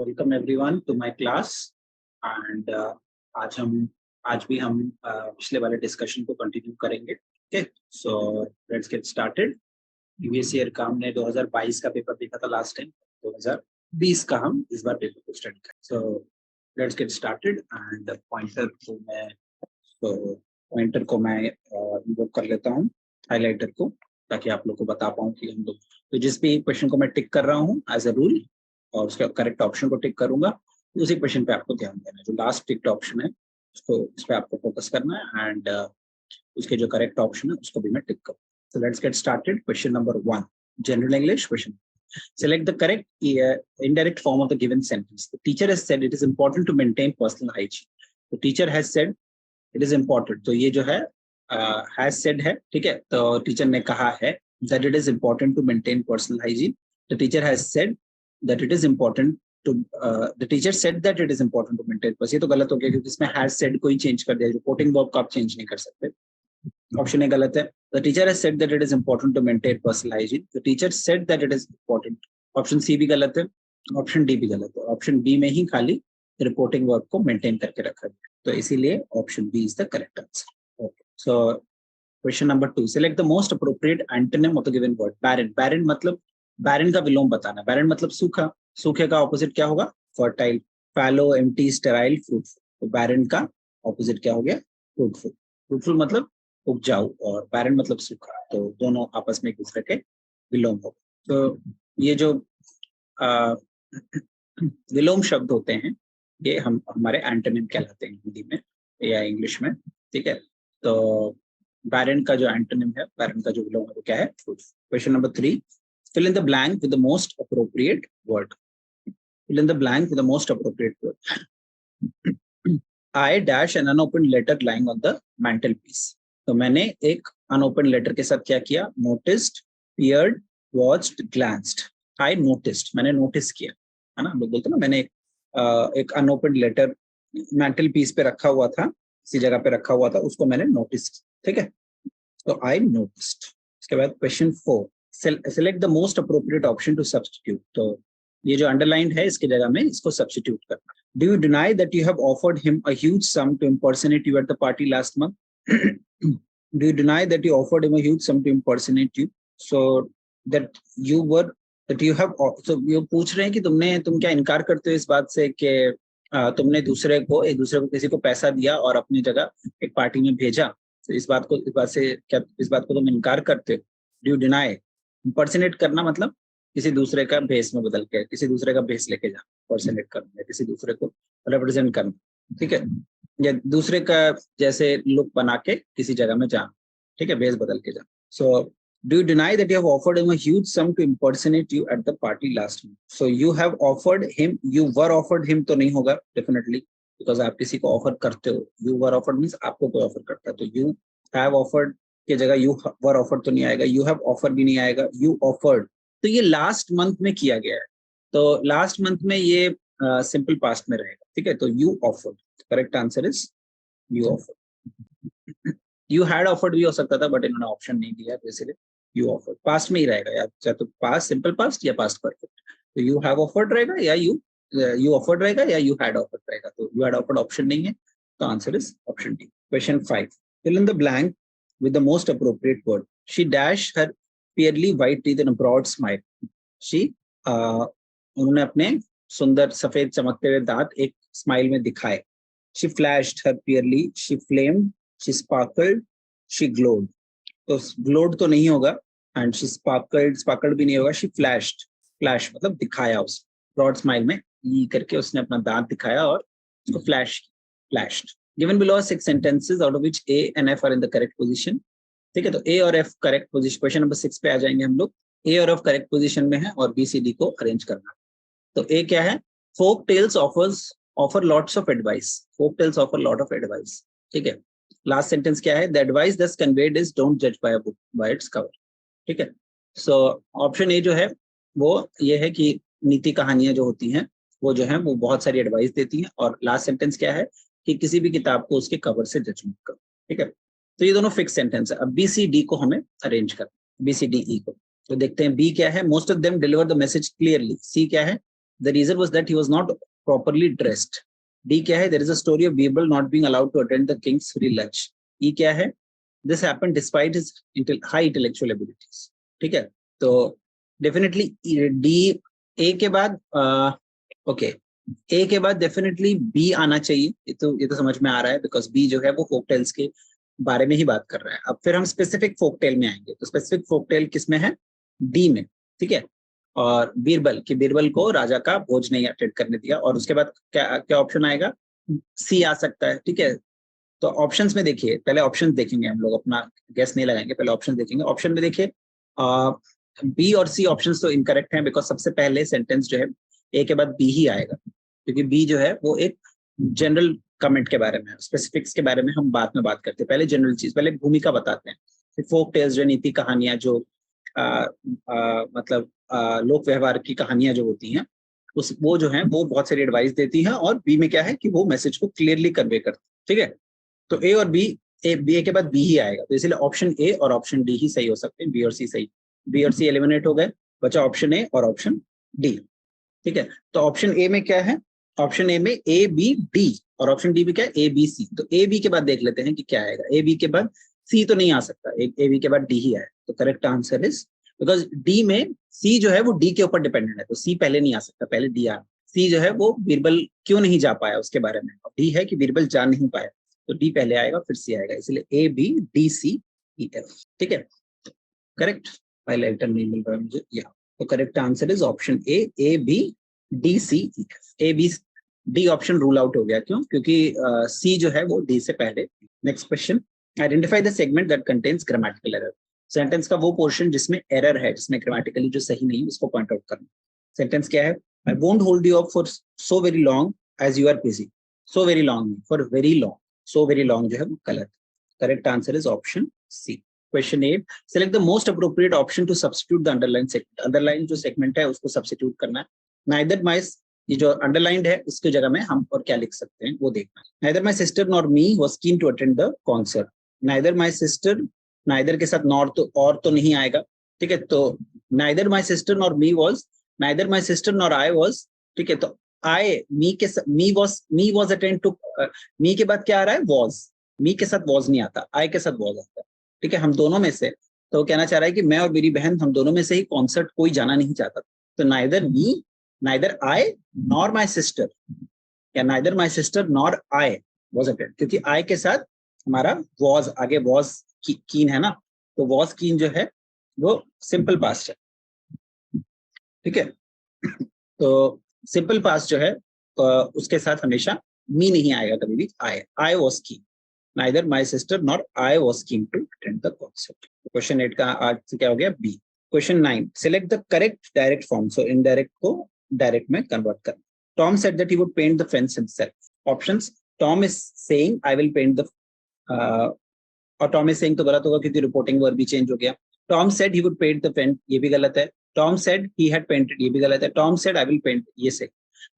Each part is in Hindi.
Welcome everyone to my class and आज भी हम पिछले वाले डिस्कशन को कंटिन्यू करेंगे। Okay, so let's get started. Previous year का हमने 2022 का पेपर देखा था लास्ट टाइम, 2020 का हम इस बार पेपर को स्टडी करें। सो let's get started and pointer को मैं इन्वोक कर लेता हूँ, हाईलाइटर को, ताकि आप लोग को बता पाऊँ कि हम लोग तो जिस भी क्वेश्चन को मैं टिक कर रहा हूँ एज अ रूल और उसके करेक्ट ऑप्शन को टिक करूंगा, उसी क्वेश्चन पे आपको ध्यान देना है। जो लास्ट टिक्ड ऑप्शन है उसको इस पे आपको फोकस करना है एंड उसके जो करेक्ट ऑप्शन है उसको भी मैं टिक करूँ। सो let's get started. Question number 1, general English question. Select the correct indirect form of the given sentence. The teacher has said it is important to maintain personal hygiene. The teacher has said it is important. तो ये जो है has said है, ठीक है। तो टीचर ने कहा है that it is important to maintain personal hygiene. The teacher has said that it is important to the teacher said that it is important to maintain personal. ये तो गलत हो गया क्योंकि इसमें has said को ही चेंज कर दिया। रिपोर्टिंग वर्ब को आप चेंज नहीं कर सकते। ऑप्शन ए गलत है। The teacher has said that it is important to maintain personal hygiene. The teacher said that it is important. Option C भी गलत है, ऑप्शन डी भी गलत है। ऑप्शन बी में ही खाली रिपोर्टिंग वर्ब को मेंटेन करके रखा गया, तो इसीलिए option B is the correct answer. Okay, so question number 2, select the most appropriate antonym of the given word. Barren. Barren मतलब बैरन का विलोम बताना। बैरन मतलब सूखा। सूखे का ऑपोजिट क्या होगा? फर्टाइल। फैलो, एम्प्टी, स्टेराइल, फ्रूटफुल। तो बैरन का ऑपोजिट क्या हो गया? फ्रूटफुल। फ्रूटफुल मतलब उपजाऊ और बैरन मतलब सूखा, तो दोनों आपस में एक दूसरे के विलोम हो। तो ये जो विलोम शब्द होते हैं ये हमारे एंटोनिम कहलाते हैं हिंदी में या इंग्लिश में, ठीक है। तो बैरन का जो एंटोनिम है, बैरन का जो विलोम है वो क्या है? Fruitful. Question number 3, fill in the blank with the most appropriate word. Fill in the blank with the most appropriate word. I dash an unopened letter lying on the mantelpiece. तो मैंने एक अनओपन लेटर के साथ क्या किया? Noticed, peered, watched, glanced. I noticed, मैंने नोटिस किया, है ना। हम लोग बोलते हैं ना, मैंने एक अनओपन लेटर मैंटल पीस पे रखा हुआ था, किसी जगह पे रखा हुआ था, उसको मैंने नोटिस, ठीक है। तो आई नोटिस्ड। इसके बाद question 4, select the most appropriate option to substitute. तो ये जो अंडरलाइंड है इसके जगह में इसको सब्स्टिट्यूट करना। Do you deny that you have offered him a huge sum to impersonate you at the party last month? Do you deny that you offered him a huge sum to impersonate you? So that you have, so ये पूछ रहे हैं कि तुम क्या इनकार करते हो इस बात से कि तुमने दूसरे को किसी को पैसा दिया और अपनी जगह एक पार्टी में भेजा। तो इस बात को तुम इनकार करते हो? Do you deny? impersonate करना मतलब किसी दूसरे का भेष में बदल के, किसी दूसरे का भेष लेके जाना, impersonate करना, किसी दूसरे को रिप्रेजेंट करना, ठीक है, या दूसरे का जैसे लुक बना के किसी जगह में जाना, ठीक है, भेष बदल के जाना। So do you deny that you have offered him a huge sum to impersonate you at the party last month? So you have offered him, you were offered him तो नहीं होगा डेफिनेटली, बिकॉज आप किसी को ऑफर करते हो। you were offered मींस आपको कोई ऑफर करता है, तो you have offered के जगह you were offered तो नहीं आएगा, you have offered भी नहीं आएगा, you offered। तो ये लास्ट मंथ में किया गया है, तो लास्ट मंथ में ये सिंपल पास्ट में रहेगा, ठीक है। तो you offered, correct answer is you offered। you had offered भी हो सकता था बट इन्होंने ऑप्शन नहीं दिया, तो इसलिए you offered पास्ट में ही रहेगा, या चाहे तो पास्ट सिंपल पास्ट या पास्ट परफेक्ट। तो you have offered रहेगा या you offered रहेगा या you had offered रहेगा। तो you had offered ऑप्शन नहीं है, तो answer is option D. Question 5, fill in the blank with the most appropriate word. She dashed her pearly white teeth in a broad smile. She उन्होंने अपने सुंदर सफेद चमकते हुए दांत एक स्माइल में दिखाए। She flashed her pearly, she flamed, she sparkled, she glowed. तो glowed तो नहीं होगा, and she sparkled भी नहीं होगा। She flashed, flash मतलब दिखाया, उस broad smile में ये करके उसने अपना दांत दिखाया और उसको flashed। Given below 6 sentences out of which A and F are in the correct position, ठीक है। तो A और F correct position, question number 6 पे आ जाएंगे हम लोग। A और F करेक्ट पोजीशन में है और B C D को अरेंज करना। तो A क्या है? Folk tales offer lots of advice. Folk tales offer lot of advice, ठीक है। लास्ट सेंटेंस क्या है? The advice thus conveyed is don't judge by a book by its cover, ठीक है। सो ऑप्शन ए जो है वो ये है कि नीति कहानियां जो होती हैं वो जो है वो बहुत सारी एडवाइस देती हैं, और लास्ट सेंटेंस क्या है कि किसी भी किताब को उसके कवर से जज मत करो, ठीक है। तो ये दोनों फिक्स सेंटेंस है। अब बी सी डी को हमें अरेंज करना, बी सी डी ई को। तो देखते हैं बी क्या है? Most of them deliver the message clearly. C क्या है? The reason was that he was not properly dressed. D क्या है? There is a story of Birbal not being allowed to attend the king's free lunch. E क्या है? This happened despite his high intellectual abilities. ठीक है, तो डेफिनेटली डी, ए के बाद ओके, ए के बाद डेफिनेटली बी आना चाहिए। ये तो समझ में आ रहा है, बिकॉज बी जो है वो फोकटेल्स के बारे में ही बात कर रहा है। अब फिर हम स्पेसिफिक फोकटेल में आएंगे, तो स्पेसिफिक फोकटेल किस में है? डी में, ठीक है। और बीरबल, कि बीरबल को राजा का भोज नहीं अटेंड करने दिया। और उसके बाद क्या क्या ऑप्शन आएगा? सी आ सकता है, ठीक है। तो ऑप्शंस में देखिए, पहले ऑप्शंस देखेंगे हम लोग, अपना गैस नहीं लगाएंगे, पहले ऑप्शन देखेंगे। ऑप्शन में देखिए बी और सी ऑप्शंस तो इनकरेक्ट हैं, बिकॉज सबसे पहले सेंटेंस जो है ए के बाद बी ही आएगा, क्योंकि बी जो है वो एक जनरल कमेंट के बारे में, स्पेसिफिक्स के बारे में हम बाद में बात करते हैं। पहले जनरल चीज, पहले भूमिका बताते हैं, फिर फोक टेल्स जो नीति कहानियां जो मतलब लोक व्यवहार की कहानियां जो होती हैं, उस वो जो है वो बहुत सारी एडवाइस देती हैं। और बी में क्या है कि वो मैसेज को क्लियरली कन्वे करती है, ठीक है। तो ए और बी, ए के बाद बी ही आएगा, तो इसलिए ऑप्शन ए और ऑप्शन डी ही सही हो सकते हैं। बी और सी सही, बी और सी एलिमिनेट हो गए, बचा ऑप्शन ए और ऑप्शन डी, ठीक है। तो ऑप्शन ए में क्या है? ऑप्शन ए में ए बी डी, और ऑप्शन डी में क्या है? A B C. तो ए बी के बाद देख लेते हैं कि क्या आएगा। ए बी के बाद सी तो नहीं आ सकता, ए बी के बाद डी ही आएगा। तो correct answer is, because D में सी जो है वो डी के ऊपर डिपेंडेंट है, तो सी पहले नहीं आ सकता, पहले डी आ। सी जो है वो बीरबल क्यों नहीं जा पाया उसके बारे में, डी है कि बीरबल जा नहीं पाया, तो डी पहले आएगा फिर सी आएगा, इसलिए A B D C E F, ठीक है। करेक्ट, हाइलाइटर नहीं मिल रहा है मुझे यहाँ। तो correct answer is option A B D C E F. A B D option rule out हो गया, क्यों? क्योंकि सी जो है वो डी से पहले। Next question, identify the segment that contains grammatical error. Sentence का वो पोर्शन जिसमें एरर है, जिसमें ग्रामेटिकली जो सही नहीं है, उसको पॉइंट आउट करना। सेंटेंस क्या है? I won't hold you up for so very long as you are busy. So very long, for very long, so very long जो है वो गलत। Correct answer is option C. Question 8, select the most appropriate option to substitute the underline segment. Underline जो segment है उसको substitute करना है। Neither my, ये जो underlined है उसकी जगह में हम और क्या लिख सकते हैं वो देखना है। Neither my sister nor me was keen to attend the concert. Neither my sister, neither के साथ nor तो और तो नहीं आएगा, ठीक है। तो neither my sister nor me was, neither my sister nor I was, ठीक है। तो I, me के साथ me was attend to, me के बाद क्या आ रहा है? was, me के साथ was नहीं आता, I के साथ was आता है, ठीक है। हम दोनों में से, तो कहना चाह रहा है कि मैं और मेरी बहन, हम दोनों में से ही कॉन्सर्ट कोई जाना नहीं चाहता। तो neither me, neither I nor my sister, या neither my sister nor I was attend, क्योंकि आई के साथ हमारा वॉज आगे, वॉज कीन है ना, तो वॉज कीन जो है वो सिंपल पास्ट है, ठीक है। तो सिंपल पास्ट जो है उसके साथ हमेशा मी नहीं आएगा कभी भी, आई वॉज कीन। Neither my sister nor I was keen to attend the concert. Question 8 का आज से क्या हो गया? B. Question 9. Select the correct direct form. So indirect को direct में convert करना. Tom said that he would paint the fence himself. Options. Tom is saying I will paint the. और Tom is saying तो गलत होगा क्योंकि reporting verb भी change हो गया. Tom said he would paint the fence, ये भी गलत है. Tom said he had painted, ये भी गलत है. Tom said I will paint, ये सही.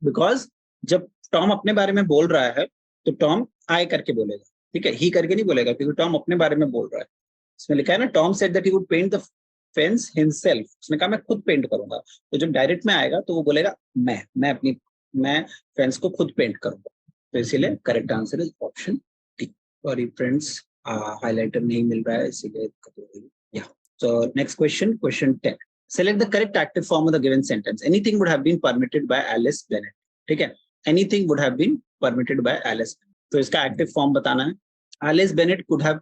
Because जब Tom अपने बारे में बोल रहा है तो Tom I करके बोलेगा, ठीक है, ही करके नहीं बोलेगा, क्योंकि टॉम अपने बारे में बोल रहा है। इसमें लिखा है ना, Tom said that he would paint the fence himself, उसने कहा मैं खुद पेंट करूंगा। तो जब डायरेक्ट में आएगा तो वो बोलेगा मैं फेंस को खुद पेंट करूंगा। तो इसीलिए correct answer is option D. Sorry friends, highlighter नहीं मिल रहा है इसीलिए दिक्कत हो रही है। So next question, question 10, select the correct active form of the given sentence. Anything would have been permitted by Alice Bennett, ठीक है, anything would have been permitted by Alice. तो इसका एक्टिव फॉर्म बताना है। Alice Bennett could have,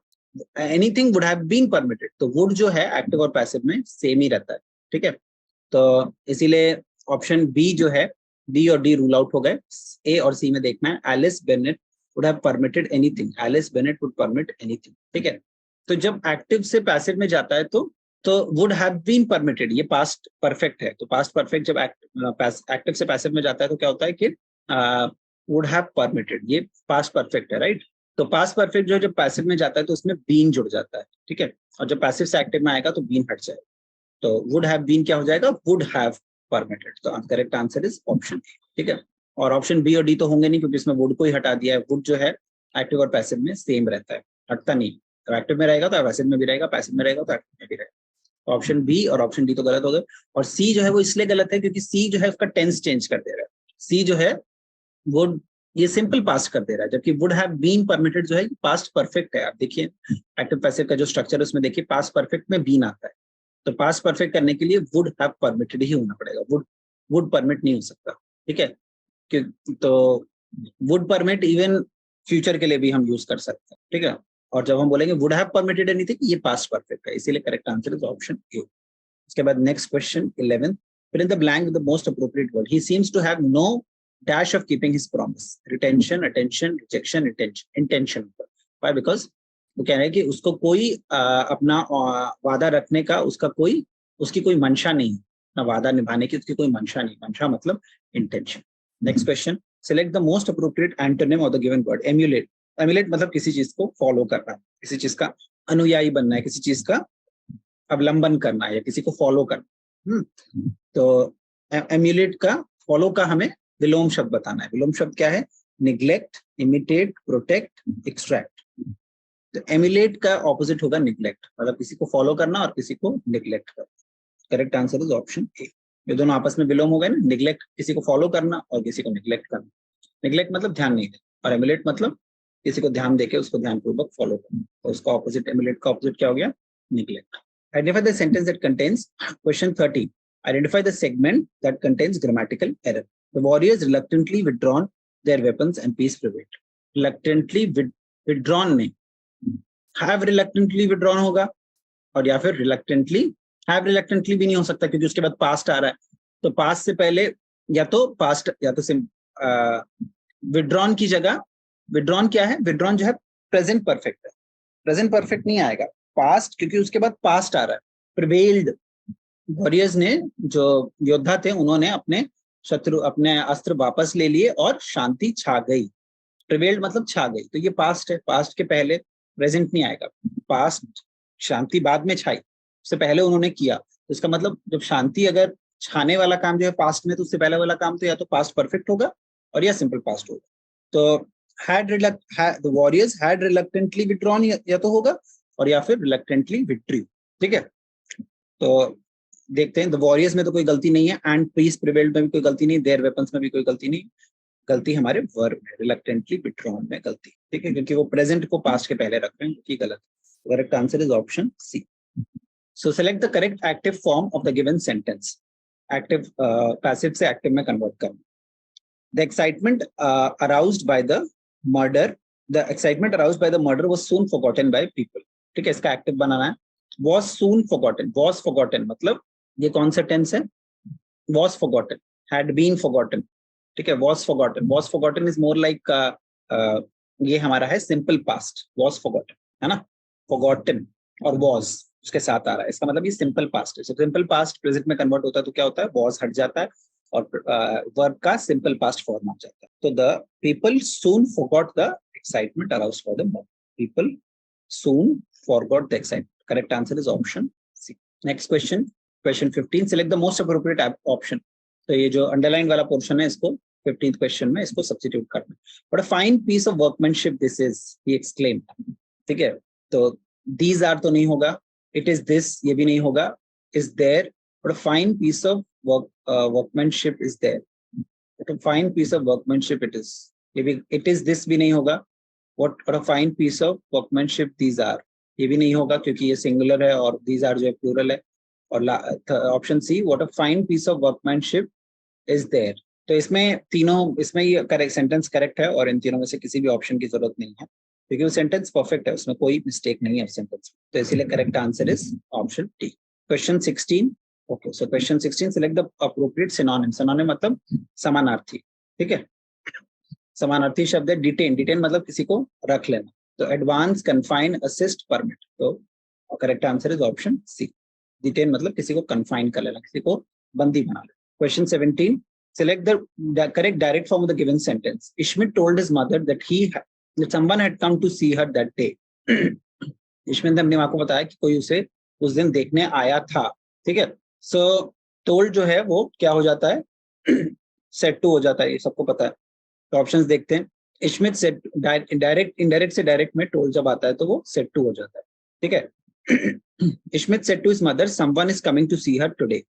anything would have been permitted, तो वुड जो है एक्टिव और पैसिव में सेम ही रहता है, ठीक है। तो इसीलिए ऑप्शन बी जो है, बी और डी रूल आउट हो गए। ए और सी में देखना है, Alice Bennett would have permitted anything, Alice Bennett would permit anything, ठीक है। तो जब एक्टिव से पैसिव में जाता है तो वुड हैव बीन परमिटेड, ये पास्ट परफेक्ट है। तो पास्ट परफेक्ट जब एक्टिव से पैसिव में जाता है तो क्या होता है कि वुड हैव परमिटेड, ये पास्ट परफेक्ट है, राइट। तो पास्ट परफेक्ट जो जब पैसिव में जाता है तो उसमें बीन जुड़ जाता है, ठीक है, और जब पैसिव से एक्टिव में आएगा तो बीन हट जाएगा। तो वुड हैव बीन क्या हो जाएगा? Would have permitted. तो correct answer is option A, ठीक है। और ऑप्शन बी और डी तो होंगे नहीं क्योंकि इसमें वुड को ही हटा दिया है। वुड जो है एक्टिव और पैसिव में सेम रहता है, हटता नहीं। तो एक्टिव में रहेगा तो पैसिव में भी रहेगा, पैसिव में रहेगा तो एक्टिव में भी रहेगा। ऑप्शन बी और ऑप्शन डी तो गलत हो गए, और सी जो है वो इसलिए गलत है क्योंकि सी जो है उसका टेंस चेंज कर दे रहा है। सी जो है वो ये सिंपल पास्ट कर दे रहा है, जबकि वुड हैव बीन परमिटेड जो है पास्ट परफेक्ट है। आप देखिए एक्टिव पैसिव का जो स्ट्रक्चर है उसमें देखिए पास्ट परफेक्ट में बीन आता है, तो पास्ट परफेक्ट करने के लिए वुड हैव परमिटेड ही होना पड़ेगा, वुड परमिट नहीं हो सकता। ठीक है, तो वुड परमिट इवन फ्यूचर के लिए भी हम यूज कर सकते हैं। ठीक है, और जब हम बोलेंगे वुड हैव परमिटेड एनीथिंग, ये पास्ट परफेक्ट है, इसीलिए करेक्ट आंसर इज ऑप्शन ए। उसके बाद next question 11, fill in the blank with the most appropriate word. He seems to have no dash of keeping his promise. Retention, attention, rejection, intention. Why? Because वो कह रहे हैं कि उसको कोई अपना वादा रखने का उसकी कोई मंशा नहीं, ना वादा निभाने की उसकी कोई मंशा नहीं। मंशा मतलब intention. Next question, select the most appropriate antonym of the given word. Emulate, emulate मतलब किसी चीज को फॉलो करना है, किसी चीज का अनुयायी बनना है, किसी चीज का अवलंबन करना है या किसी को फॉलो करना। तो एम्यूलेट का फॉलो का हमें विलोम शब्द बताना है। विलोम शब्द क्या है? Neglect, imitate, protect, extract. तो एम्यूलेट का ऑपोजिट होगा निग्लेक्ट, मतलब किसी को फॉलो करना और किसी को निग्लेक्ट करना। करेक्ट आंसर इज ऑप्शन ए। ये दोनों आपस में विलोम हो गए ना, निग्लेक्ट किसी को फॉलो करना और किसी को निग्लेक्ट करना। निग्लेक्ट मतलब ध्यान नहीं देना, और एम्यूलेट मतलब किसी को ध्यान देके उसको ध्यानपूर्वक फॉलो करना। तो उसका ऑपोजिट, एम्यूलेट का ऑपोजिट क्या हो गया? Neglect. Identify the sentence that contains, question 30. Identify the segment that contains grammatical error. The warriors reluctantly withdrawn their weapons and peace prevailed. Reluctantly withdrawn नहीं, have reluctantly withdrawn होगा, और या फिर reluctantly, have reluctantly भी नहीं हो सकता क्योंकि उसके बाद past आ रहा है। तो past से पहले या तो past या तो withdrawn की जगह, withdrawn क्या है? withdrawn जो है present perfect है, present perfect नहीं आएगा, पास्ट, क्योंकि उसके बाद पास्ट आ रहा है। प्रिवेल्ड, वॉरियर्स ने, जो योद्धा थे, उन्होंने अपने अस्त्र वापस ले लिए और शांति छा गई। प्रिवेल्ड मतलब छा गई, तो ये पास्ट है, पास्ट के पहले प्रेजेंट नहीं आएगा। पास्ट, शांति बाद में छाई, उससे पहले उन्होंने किया, तो इसका मतलब जब शांति अगर छाने वाला काम जो है पास्ट में, तो उससे पहले वाला काम तो या तो पास्ट परफेक्ट होगा और या सिंपल पास्ट होगा। तो the warriors had reluctantly withdrawn या तो होगा, और या फिर रिलक्टेंटली विड्रू। ठीक है, तो देखते हैं। द वॉरियर्स में तो कोई गलती नहीं है, एंड पीस प्रिवेल्ड में भी कोई गलती नहीं, देयर वेपन्स में भी कोई गलती नहीं, गलती हमारे वर्ब में, रिलक्टेंटली विड्रॉन में गलती। ठीक है, क्योंकि वो प्रेजेंट को पास्ट के पहले रख रहे हैं, कि गलत। Correct answer is option C. So select the correct active form of the given sentence. Active passive से एक्टिव में कन्वर्ट करना। The excitement aroused by the murder, the excitement aroused by the murder was soon forgotten by people. ठीक है, इसका एक्टिव बनाना है। was soon forgotten, was forgotten मतलब ये कौन सा टेंस है? was forgotten, had been forgotten। ठीक है, was forgotten is more like ये हमारा है सिंपल पास्ट, was forgotten है ना, forgotten और was उसके साथ आ रहा है, इसका मतलब ये सिंपल पास्ट है। सिंपल पास्ट प्रेजेंट में कन्वर्ट होता है तो क्या होता है? was हट जाता है और वर्ब का सिंपल पास्ट फॉर्म आ जाता है। तो the people soon forgot the excitement aroused by the mob. People soon forgot the excitement. Correct answer is option C. Next question, question 15. Select the most appropriate option. तो ये जो अंडरलाइन वाला पोर्शन है, इसको 15th क्वेश्चन में इसको सब्स्टिट्यूट करना। What a fine piece of workmanship this is, he exclaimed। ठीक है, तो these are तो नहीं होगा, it is this ये भी नहीं होगा, is there। What a fine piece of workmanship is there। What a fine piece of workmanship it is, ये भी it is this भी नहीं होगा। What a fine piece of workmanship these are, ये भी नहीं होगा क्योंकि ये सिंगुलर है और these are जो है प्लूरल है। और option C, what a fine piece of workmanship is there। तो इसमें तीनों, इसमें ये करेक्ट सेंटेंस करेक्ट है, और इन तीनों में से किसी भी ऑप्शन की जरूरत नहीं है क्योंकि वो सेंटेंस परफेक्ट है, उसमें कोई मिस्टेक नहीं है सेंटेंस। तो इसीलिए correct answer is option D. Question 16। Okay, so question 16, select the appropriate synonym. Synonym मतलब समानार्थी। ठीक है, समानार्थी शब्द है डिटेन। डिटेन मतलब किसी को रख लेना। तो एडवांस, कन्फाइन, असिस्ट, परमिट। तो correct answer is option C. Detain मतलब किसी को कन्फाइन कर लेना, किसी को बंदी बना लेना। Question 17, select the correct direct form of the given sentence. Ishmael told his mother that someone had come to see her that day. इश्मेल ने अपनी माँ को बताया कि कोई उसे उस दिन देखने आया था। ठीक है, सो टोल्ड जो है वो क्या हो जाता है? सेट टू हो जाता है, ये सबको पता है। तो ऑप्शंस देखते हैं। इश्मित सेट, डायरेक्ट, इनडायरेक्ट से डायरेक्ट में टोल्ड जब आता है तो वो सेट टू हो जाता है। ठीक है, Ishmit said to his mother, someone is coming to see her today.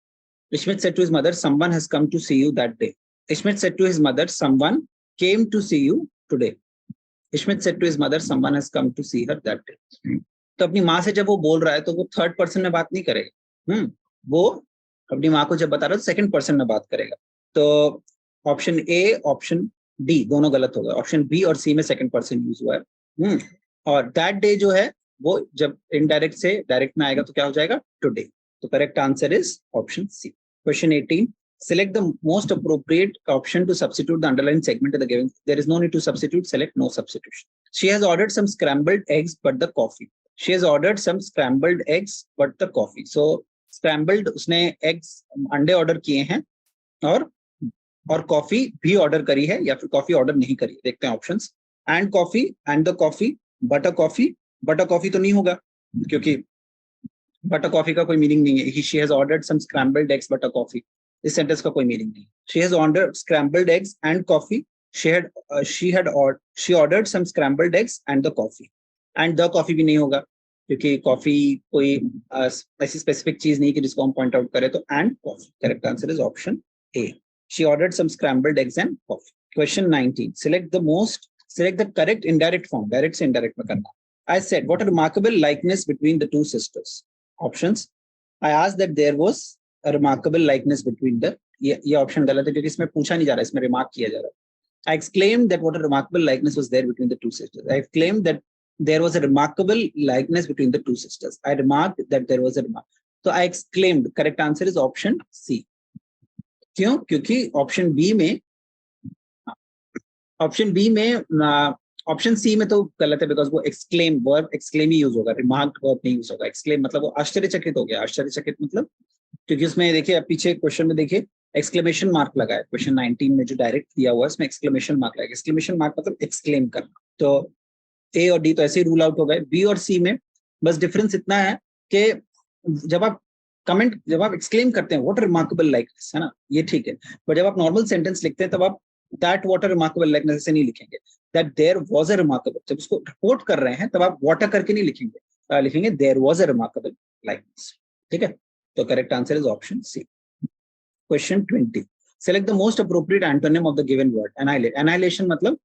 Ishmit said to his mother, someone has come to see you that day. Ishmit said to his mother, someone came to see you today. Ishmit said to his mother, someone has come to see her that day. तो अपनी माँ से जब वो बोल रहा है तो वो थर्ड पर्सन में बात नहीं करेगा, वो अपनी माँ को जब बता रहा है तो सेकंड पर्सन में बात करेगा. तो ऑप्शन ए, ऑप्शन डी दोनों गलत होगा. ऑप्शन बी और सी में सेकंड पर्सन यूज हुआ है. और दैट डे जो है वो जब इनडायरेक्ट से डायरेक्ट में आएगा तो क्या हो जाएगा, टुडे. तो correct answer is option C. Question 18. Select the most appropriate option to substitute the underlined segment in the given. There is no need to substitute. Select no substitution. She has ordered some scrambled eggs, but the coffee. She has ordered some scrambled eggs, but the coffee. So scrambled उसने eggs अंडे ऑर्डर किए हैं और कॉफी भी ऑर्डर करी है या फिर कॉफी ऑर्डर नहीं करी. देखते हैं options. And coffee, and the coffee, butter coffee. Butter coffee तो नहीं होगा क्योंकि बटर कॉफी का कोई मीनिंग नहीं है. She has ordered some scrambled eggs butter coffee. इस सेंटेंस का कोई मीनिंग नहीं. She has ordered scrambled eggs and coffee. she ordered some scrambled eggs and the coffee. And the coffee भी नहीं होगा क्योंकि कॉफी कोई ऐसी स्पेसिफिक चीज नहीं कि जिसको हम पॉइंट आउट करें. तो and coffee. Correct answer is option A. She ordered some scrambled eggs and coffee. Question 19. Select the correct indirect form. Direct से indirect में करना. I said, what a remarkable likeness between the two sisters. Options. I asked that there was a remarkable likeness between the. ये ऑप्शन गलत है क्योंकि इसमें पूछा नहीं जा रहा है, इसमें रिमार्क किया जा रहा है. I exclaimed that what a remarkable likeness was there between the two sisters. I exclaimed that there was a remarkable likeness between the two sisters. I remarked that there was a remark. So I exclaimed. Correct answer is option C. क्यों? क्योंकि ऑप्शन बी में ऑप्शन सी में तो गलत है बिकॉज वो एक्सक्लेम वर्ब एक्सक्लेम ही यूज होगा, रिमार्क वर्ब नहीं यूज होगा. एक्सक्लेम मतलब वो आश्चर्यचकित हो गया. आश्चर्यचकित मतलब क्योंकि उसमें देखिए आप पीछे क्वेश्चन में देखिए एक्सक्लेमेशन मार्क लगा है. क्वेश्चन 19 में जो डायरेक्ट दिया हुआ है इसमें एक्सक्लेमेशन मार्क लगा. एक्सक्लेमेशन मार्क मतलब एक्सक्लेम करना. तो ए और डी तो ऐसे ही रूल आउट हो गए. बी और सी में बस डिफरेंस इतना है कि जब आप एक्सक्लेम करते हैं व्हाट रिमार्केबल लाइकनेस है ना, ये ठीक है. बट जब आप नॉर्मल सेंटेंस लिखते हैं तब आप दैट वाटर रिमार्केबल लाइकनेस से नहीं लिखेंगे. That there was a remarkable, जब उसको रिपोर्ट कर रहे हैं तब आप वाटर करके नहीं लिखेंगे, लिखेंगे there was a remarkable likeness. ठीक है. तो correct answer is option C. Question 20. Select the most appropriate antonym of the given word. Annihilate. Annihilation मतलब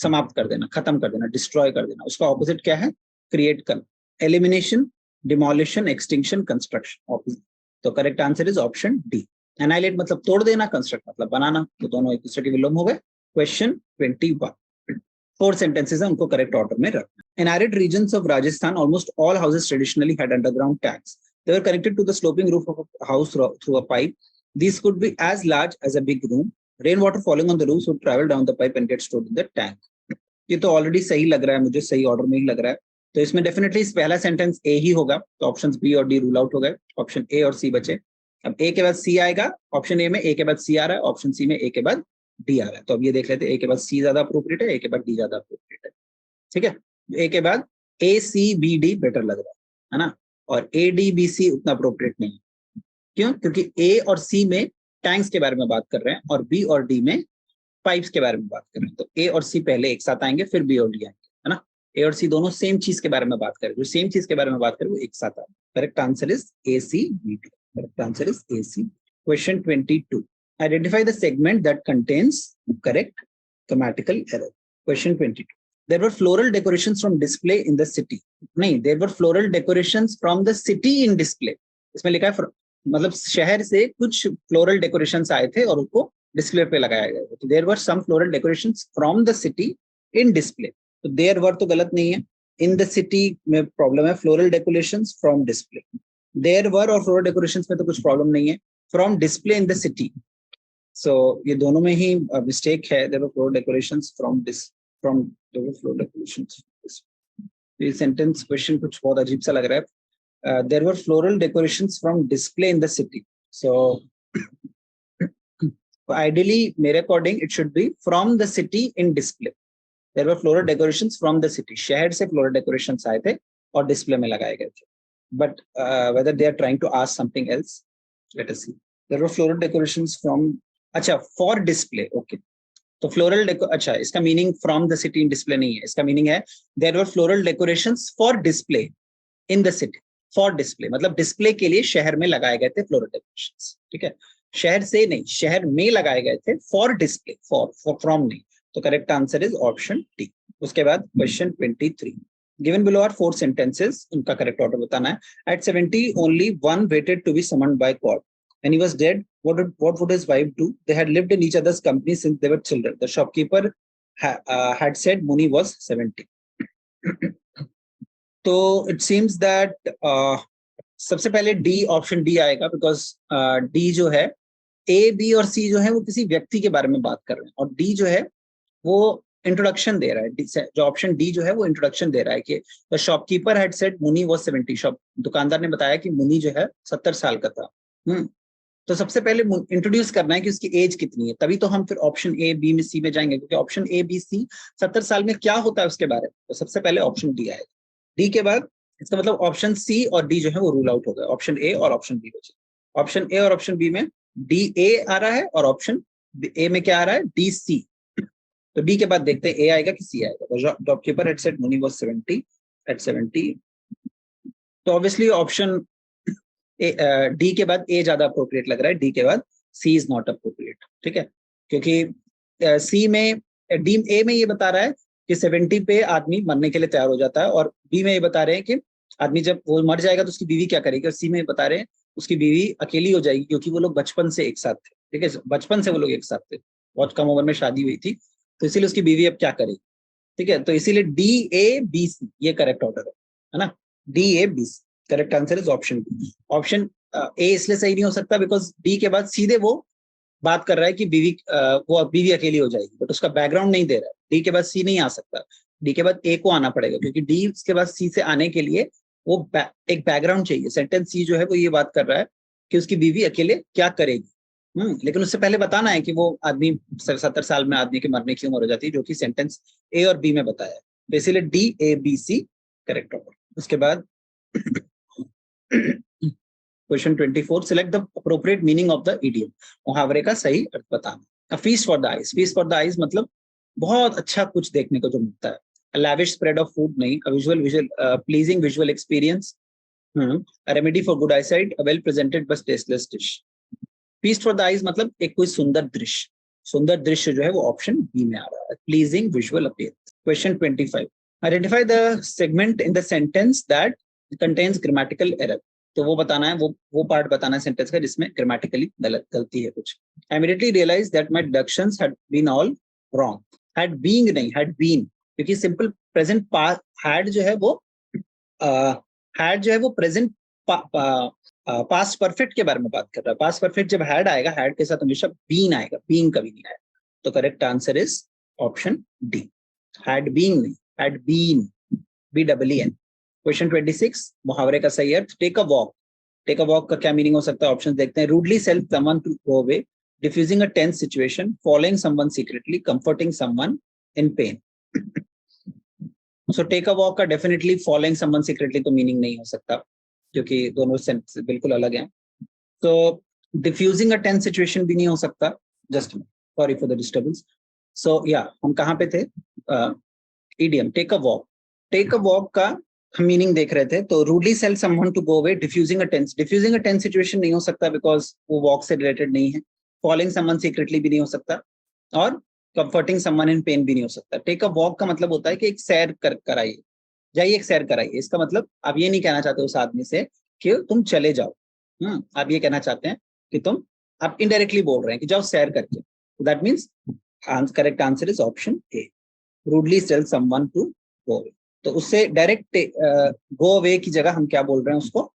समाप्त कर देना, खत्म कर देना, डिस्ट्रॉय कर देना. उसका ऑपोजिट क्या है? क्रिएट करना. Elimination, demolition, extinction, construction. Opposite. तो correct answer is option D. Annihilate मतलब तोड़ देना, कंस्ट्रक्ट मतलब बनाना. तो दोनों एक दूसरे के विलोम हो गए. क्वेश्चन 21. 4 sentences हैं, उनको करेक्ट ऑर्डर में रखना. In arid regions of Rajasthan, almost all houses traditionally had underground tanks. They were connected to the sloping roof of a house through a pipe. These could be as large as a big room. Rainwater falling on the roofs would travel down the pipe and get stored in the tank. ये तो ऑलरेडी सही लग रहा है मुझे, सही ऑर्डर में ही लग रहा है. तो इसमें डेफिनेटली पहला सेंटेंस ए ही होगा. तो ऑप्शंस बी और डी रूल आउट हो गए. ऑप्शन ए और सी बचे. अब ए के बाद सी आएगा. ऑप्शन ए में ए के बाद सी आ रहा है, ऑप्शन सी में ए के बाद डी आ रहा है. तो अब ये देख लेते हैं, ए के बाद सी ज्यादा अप्रोप्रिएट है, ए के बाद डी ज्यादा अप्रोप्रिएट है. ठीक है. ए के बाद ए सी बी डी बेटर लग रहा है ना, और ए डी बी सी उतना अप्रोप्रिएट नहीं है. क्यों? क्योंकि ए और सी में टैंक्स के बारे में बात कर रहे हैं और बी और डी में पाइप्स के बारे में बात कर रहे हैं. तो ए और सी पहले एक साथ आएंगे, फिर बी और डी आएंगे, है ना. ए और सी दोनों सेम चीज के बारे में बात करें, जो सेम चीज के बारे में बात करें वो एक साथ आए. Correct answer is A C B D. Correct answer is AC. Question 22. Identify the segment that contains correct grammatical error. Question 22. There were floral decorations from display in the city. नहीं, there were floral decorations from the city in display. इसमें लिखा है मतलब शहर से कुछ floral decorations आए थे और उनको डिस्प्ले पे लगाया गया. तो there were some floral decorations from the city in display. तो there were तो गलत नहीं है. In the city में प्रॉब्लम है. Floral decorations from display. There were और floral decorations में तो कुछ प्रॉब्लम नहीं है. From display in the city. So ये दोनों में ही मिस्टेक है. There were floral decorations there were floral decorations. ये सेंटेंस क्वेश्चन कुछ बहुत अजीब सा लग रहा है. There were floral decorations from display in the city. So ideally मेरे according it should be from the city in display. There were floral decorations from the city. शहर से floral decorations आए थे और डिस्प्ले में लगाए गए थे. But whether they are trying to ask something else, let us see. There were floral decorations from, अच्छा, for display. Okay. तो floral अच्छा, इसका meaning from the city in display नहीं है. इसका meaning है there were floral decorations for display in the city. For display, मतलब डिस्प्ले के लिए शहर में लगाए गए थे फ्लोरल डेकोरेशंस, ठीक है, शहर से नहीं, शहर में लगाए गए थे फॉर डिस्प्ले, फॉर फ्रॉम नहीं, तो correct answer is option D. उसके बाद question 23, given below are 4 sentences, उनका करेक्ट ऑर्डर बताना है। At 70 only one weighted to be summoned by God, when he was dead, what would his wife do? They had lived in each other's company since they were children. The shopkeeper had said Muni was 70. तो it seems that सबसे पहले डी, ऑप्शन डी आएगा, बिकॉज डी जो है, ए बी और सी जो है वो किसी व्यक्ति के बारे में बात कर रहे हैं, और डी जो है वो इंट्रोडक्शन दे रहा है, जो ऑप्शन डी जो है वो इंट्रोडक्शन दे रहा है कि the shopkeeper had said Muni was 70, shop दुकानदार ने बताया कि मुनी जो है 70 साल का था। तो सबसे पहले इंट्रोड्यूस करना है कि उसकी एज कितनी है, तभी तो हम फिर ऑप्शन ए बी में सी में जाएंगे, क्योंकि ऑप्शन ए बी सी 70 साल में क्या होता है उसके बारे में, तो सबसे पहले ऑप्शन डी आएगा। डी के बाद इसका मतलब ऑप्शन सी और डी जो है वो रूल आउट हो गए, ऑप्शन ए और ऑप्शन बी बचे। ऑप्शन ए और ऑप्शन बी में डी ए आ रहा है, और ऑप्शन ए में क्या आ रहा है, डी सी। तो डी के बाद देखते हैं ए आएगा कि सी आएगा। Shopkeeper had said money was 70 at 70, तो ऑब्वियसली ऑप्शन डी के बाद ए ज्यादा अप्रोप्रिएट लग रहा है, डी के बाद सी इज नॉट अप्रोप्रिएट, ठीक है, क्योंकि सी में डी ए में ये बता रहा है कि 70 पे आदमी मरने के लिए तैयार हो जाता है, और बी में ये बता रहे हैं कि आदमी जब वो मर जाएगा तो उसकी बीवी क्या करेगी, और सी में बता रहे हैं उसकी बीवी अकेली हो जाएगी, क्योंकि वो लोग बचपन से एक साथ थे, ठीक है, बचपन से वो लोग एक साथ थे, बहुत कम उम्र में शादी हुई थी, तो इसीलिए उसकी बीवी अब क्या करेगी, ठीक है, तो इसीलिए डी ए बी सी ये करेक्ट ऑर्डर है ना, D A B C, correct answer is option B. Option A इसलिए सही नहीं हो सकता बिकॉज डी के बाद सीधे वो बात कर रहा है कि वो बीवी अकेली हो जाएगी, बट उसका बैकग्राउंड नहीं दे रहा है, डी के बाद सी नहीं आ सकता, डी के बाद ए को आना पड़ेगा, क्योंकि डी के बाद सी से आने के लिए वो एक बैकग्राउंड चाहिए। सेंटेंस सी जो है वो ये बात कर रहा है कि उसकी बीवी अकेले क्या करेगी, लेकिन उससे पहले बताना है कि वो आदमी 70 साल में आदमी के मरने की उम्र हो जाती है, जो कि सेंटेंस ए और बी में बताया है, तो इसीलिए D A B C correct होगा। उसके बाद question 24, select the appropriate meaning of the idiom, मुहावरे का सही अर्थ बताना। A feast for the eyes, feast for the eyes मतलब बहुत अच्छा कुछ देखने को जो मिलता है, a lavish spread of food नहीं, a pleasing visual experience, a remedy for good eyesight, a well presented but tasteless dish. Feast for the eyes मतलब एक कोई सुंदर दृश्य, सुंदर दृश्य जो है वो ऑप्शन बी में आ रहा है, pleasing visual appearance. Question 25, identify the segment in the sentence that contains grammatical error, तो वो बताना है, वो पार्ट बताना है सेंटेंस का जिसमें ग्रामेटिकली गलती है कुछ। I immediately realize that my deductions had been all wrong, had being नहीं, हैड बीन, क्योंकि सिंपल प्रेजेंट हैड जो है वो प्रेजेंट पास्ट परफेक्ट के बारे में बात कर रहा है, पास्ट परफेक्ट जब हैड आएगा, हैड के साथ हमेशा बीन आएगा, बीइंग कभी नहीं आएगा, तो correct answer is option D, had being नहीं, हैड बीन, BEEN। क्वेश्चन 26, मुहावरे का सही अर्थ, take a walk, take a walk का क्या मीनिंग हो सकता है, ऑप्शन देखते हैं। Rudely cell someone to go away, defusing a tense situation, following someone secretly, comforting someone in pain. So take a walk का डेफिनेटली फॉलोइंग समवन सीक्रेटली तो मीनिंग नहीं हो सकता, क्योंकि दोनों सेंस बिल्कुल अलग हैं। तो डिफ्यूजिंग अ टेंस सिचुएशन भी नहीं हो सकता, just sorry for the disturbance. So या हम कहाँ पे थे, idiom take a walk, take a walk का मीनिंग देख रहे थे, तो rudely cell someone to go away, defusing a tense situation नहीं हो सकता बिकॉज वो वॉक से रिलेटेड नहीं है, फॉलोइंग समवन सीक्रेटली भी नहीं हो सकता, और कंफर्टिंग समवन इन पेन भी नहीं हो सकता। टेक अ वॉक का मतलब होता है कि एक सैर कराइए, जाइए एक सैर कराइए, इसका मतलब आप ये नहीं कहना चाहते उस आदमी से कि तुम चले जाओ, आप ये कहना चाहते हैं कि आप इनडायरेक्टली बोल रहे हैं कि जाओ सैर करके, that means correct answer is option A, rudely cell someone to go away. तो उससे डायरेक्ट गो अवे की जगह हम क्या बोल रहे हैं उसको,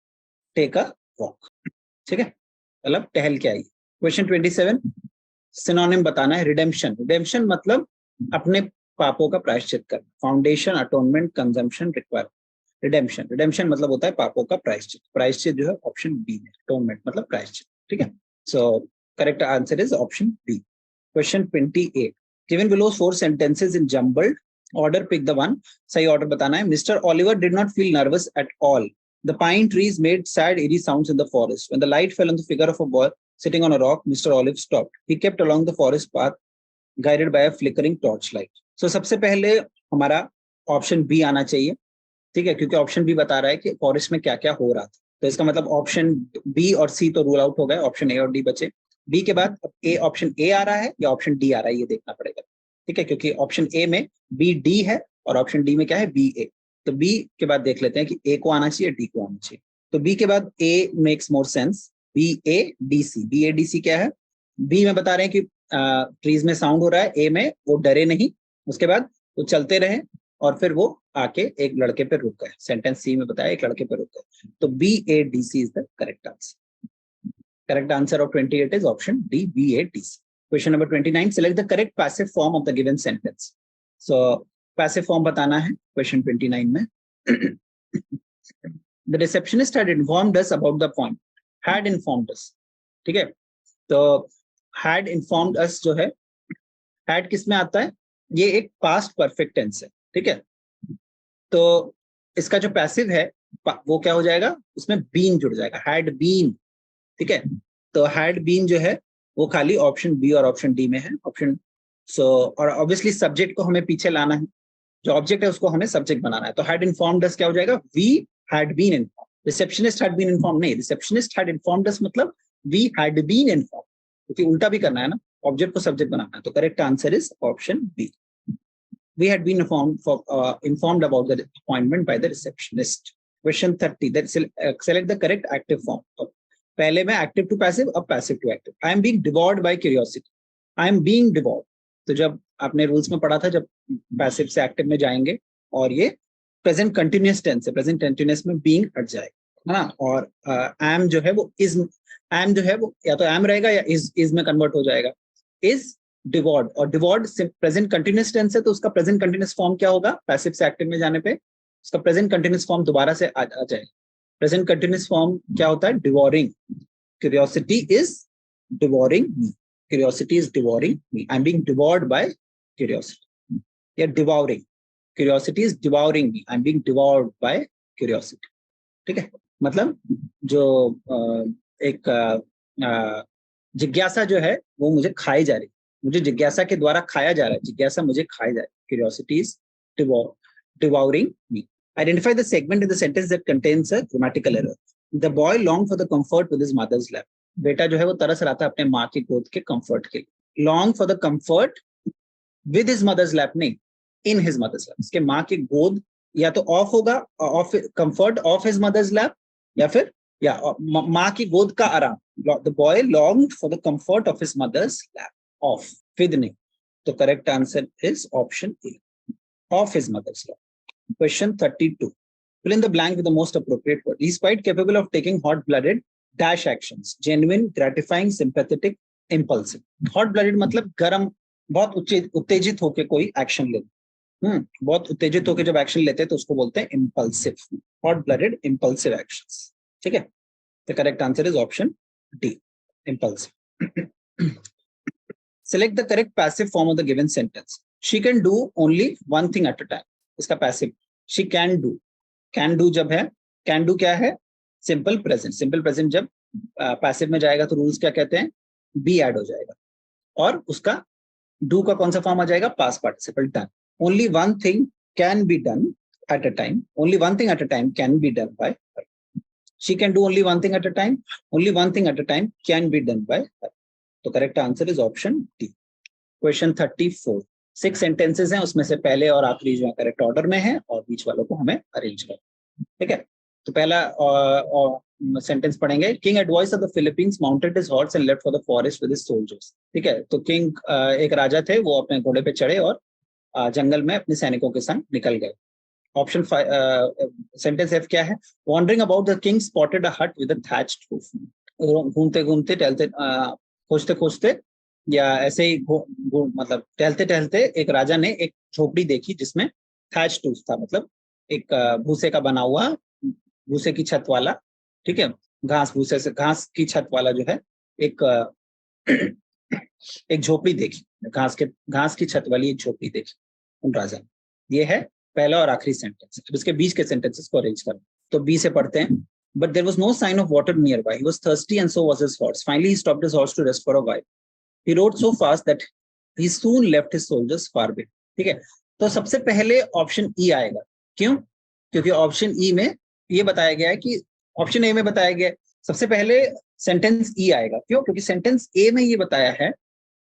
टेक अ वॉक, ठीक है, मतलब टहल के आइए। क्वेश्चन 27, सिनोनिम बताना है, रिडेम्पशन, रिडेम्पशन मतलब अपने पापों का प्रायश्चित करना, foundation, atonement, consumption, requirement. Redemption, redemption मतलब होता है पापों का प्रायश्चित, प्रायश्चित जो है ऑप्शन बी में, अटोनमेंट मतलब प्रायश्चित, ठीक है, so correct answer is option B. Question 28, given below 4 sentences in jumbled order, pick the one, सही ऑर्डर बताना है। Mister Oliver did not feel nervous at all, the pine trees made sad eerie sounds in the forest, when the light fell on the figure of a boy sitting on a rock, Mr. Olive stopped, he kept along the forest path guided by a flickering torchlight। So सबसे पहले हमारा ऑप्शन बी आना चाहिए, ठीक है, क्योंकि ऑप्शन बी बता रहा है कि फॉरेस्ट में क्या क्या हो रहा था, तो इसका मतलब ऑप्शन बी और सी तो रूल आउट हो गए, ऑप्शन ए और डी बचे। बी के बाद ए, ऑप्शन ए आ रहा है या ऑप्शन डी आ रहा है, ये देखना पड़ेगा। ठीक है, क्योंकि ऑप्शन ए में बी डी है और ऑप्शन डी में क्या है, बी ए। तो बी के बाद देख लेते हैं कि ए को आना चाहिए, डी को आना चाहिए। तो बी के बाद A makes more sense, B A D C. B A D C क्या है, बी में बता रहे हैं कि ट्रीज में साउंड हो रहा है, ए में वो डरे नहीं, उसके बाद वो चलते रहे और फिर वो आके एक लड़के पे रुक गए। सेंटेंस सी में बताया एक लड़के पे रुक गए। तो B A D C is the correct answer. Correct answer of 28 is option D, B, A, D, C. Question number 29, select the correct passive form of the given sentence. So, passive form बताना है question 29 में। The receptionist had informed us about the point. Had informed us. ठीक है, तो had informed us जो है, had किस में आता है, ये एक past perfect tense है। ठीक है, तो इसका जो पैसिव है वो क्या हो जाएगा, उसमें बीन जुड़ जाएगा, had been। ठीक है, तो हैड बीन जो है वो खाली ऑप्शन बी और ऑप्शन डी में है। ऑप्शन और ऑब्वियसली सब्जेक्ट को हमें पीछे लाना है, जो ऑब्जेक्ट है उसको हमें सब्जेक्ट बनाना है। तो हैड इन्फॉर्म्ड अस क्या हो जाएगा, we had been informed. Receptionist had been informed नहीं, रिसेप्शनिस्ट हैड इन्फॉर्म्ड अस मतलब वी हैड बीन इन्फॉर्म्ड, क्योंकि उल्टा भी करना है ना, ऑब्जेक्ट को सब्जेक्ट बनाना है। तो correct answer is option B, we had been informed about the appointment by the receptionist. Question 30, that select the correct active form. पहले में एक्टिव टू पैसिव, अब passive to active. I am being devoured by curiosity, I am being devoured. तो जब आपने रूल्स में पढ़ा था, जब पैसिव से एक्टिव में जाएंगे और ये प्रेजेंट कंटिन्यूअस टेंस है, प्रेजेंट कंटिन्यूअस में बीइंग हट जाएगा, है ना। और एम जो है वो इज, एम जो है वो या तो एम रहेगा या इज में कन्वर्ट हो जाएगा। इज डिवॉर्ड, और डिवॉर्ड प्रेजेंट कंटिन्यूअस टेंस है, तो उसका प्रेजेंट कंटिन्यूअस फॉर्म क्या होगा, पैसिव से एक्टिव में जाने पे उसका प्रेजेंट कंटिन्यूअस फॉर्म दोबारा से आ जाएगा। प्रेजेंट कंटिन्यूअस फॉर्म क्या होता है, devouring. Curiosity is devouring me, curiosity is devouring me, I am being devoured by curiosity. या devouring, curiosity is devouring me, I am being devoured by curiosity. ठीक है, मतलब जो एक जिज्ञासा जो है वो मुझे खाई जा रही, मुझे जिज्ञासा के द्वारा खाया जा रहा है, जिज्ञासा मुझे खाई जा रही। Curiosity is devouring me. Identify the segment in the sentence that contains a grammatical error. The boy longed for the comfort with his mother's lap. बेटा जो है वो तरस रहा था अपने माँ की गोद के कंफर्ट के लिए। Long for the comfort with his mother's lap नहीं, in his mother's lap। इसके माँ की गोद या तो ऑफ होगा, of comfort of his mother's lap, या फिर या माँ की गोद का आराम। The boy longed for the comfort of his mother's lap. Off, with नहीं। तो correct answer is option A, of his mother's lap. Question 32. Fill in the blank with the most appropriate word. He is quite capable of taking hot-blooded dash actions. Genuine, gratifying, sympathetic, impulsive. Hot-blooded मतलब गरम, बहुत उत्तेजित होके कोई एक्शन ले, बहुत उत्तेजित होके जब एक्शन लेते हैं तो उसको बोलते हैं impulsive. Hot-blooded, impulsive actions. ठीक है? The correct answer is option D, impulsive. Select the correct passive form of the given sentence. She can do only one thing at a time. इसका passive she can do, can do जब है, can do क्या है, सिंपल प्रेजेंट। सिंपल प्रेजेंट जब पैसिव में जाएगा तो रूल्स क्या कहते हैं, बी ऐड हो जाएगा और उसका डू का कौन सा फॉर्म आ जाएगा, past participle, done. Only one thing can be done at a time, only one thing at a time can be done by her. she can do only one thing at a time, only one thing at a time can be done by her। तो correct answer is option D. Question 34, 6 sentences हैं, उसमें से पहले और आखिरी जो है करेक्ट ऑर्डर में है और बीच वालों को हमें अरेंज करना। ठीक है, तो पहला सेंटेंस पढ़ेंगे। King at voice of the Philippines mounted his horse and left for the forest with his soldiers. ठीक है, तो किंग एक राजा थे, वो अपने घोड़े पे चढ़े और जंगल में अपने सैनिकों के संग निकल गए। ऑप्शन सेंटेंस एफ क्या है, wandering about the king spotted a hut with a thatched roof. घूमते घूमते टहलते खोजते खोजते या ऐसे ही मतलब टहलते टहलते एक राजा ने एक झोपड़ी देखी जिसमें थैच्ड रूफ था, मतलब एक भूसे का बना हुआ, भूसे की छत वाला, ठीक है, घास भूसे से घास की छत वाला जो है एक एक झोपड़ी देखी, घास की छत वाली एक झोपड़ी देखी उन राजा ने। ये है पहला और आखिरी सेंटेंस। अब इसके बीच के सेंटेंसेस को अरेंज करें। तो बी से पढ़ते हैं। But there was no sign of water nearby. He was thirsty and so was his horse. Finally, he stopped his horse to rest for a while. He rode so fast that he soon left his soldiers far behind. ठीक है, तो सबसे पहले ऑप्शन ई आएगा। क्यों? क्योंकि ऑप्शन ई में ये बताया गया है कि ऑप्शन ए में बताया गया है सबसे पहले सेंटेंस ई आएगा। क्यों? क्योंकि सेंटेंस ए में ये बताया है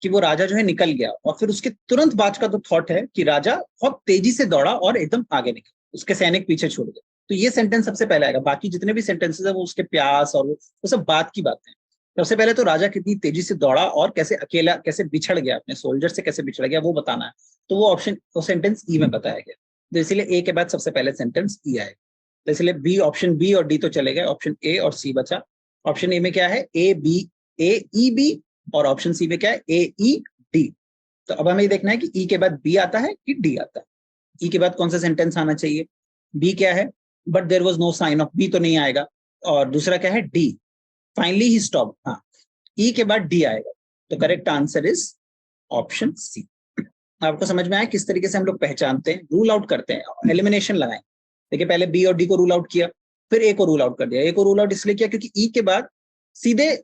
कि वो राजा जो है निकल गया, और फिर उसके तुरंत बाद का तो थॉट है कि राजा बहुत तेजी से दौड़ा और एकदम आगे निकला, उसके सैनिक पीछे छोड़ गए। तो ये सेंटेंस सबसे पहले आएगा। बाकी जितने भी सेंटेंसेस है वो उसके प्यास और वो सब बात की बातें हैं। सबसे पहले तो राजा कितनी तेजी से दौड़ा और कैसे अकेला, कैसे बिछड़ गया, अपने सोल्जर से कैसे बिछड़ गया, वो बताना है। तो वो ऑप्शन, वो सेंटेंस ई में बताया गया। तो इसीलिए ए के बाद सबसे पहले सेंटेंस ई आएगा। तो इसलिए बी, ऑप्शन बी और डी तो चले गए, ऑप्शन ए और सी बचा। ऑप्शन ए में क्या है? A B, A E B, और ऑप्शन सी में क्या है? A E D. तो अब हमें ये देखना है कि ई के बाद बी आता है कि डी आता है। ई के बाद कौन सा सेंटेंस आना चाहिए? बी क्या है? But there was no sign of, B तो नहीं आएगा। और दूसरा क्या है? D, finally he stop. हाँ, ई के बाद डी आएगा। तो correct answer is option C. आपको समझ में आया किस तरीके से हम लोग पहचानते हैं, रूल आउट करते हैं, एलिमिनेशन लगाएं। देखिए पहले बी और डी को रूल आउट किया, फिर ए को रूल आउट कर दिया। ए को रूल आउट इसलिए किया क्योंकि ई के बाद सीधे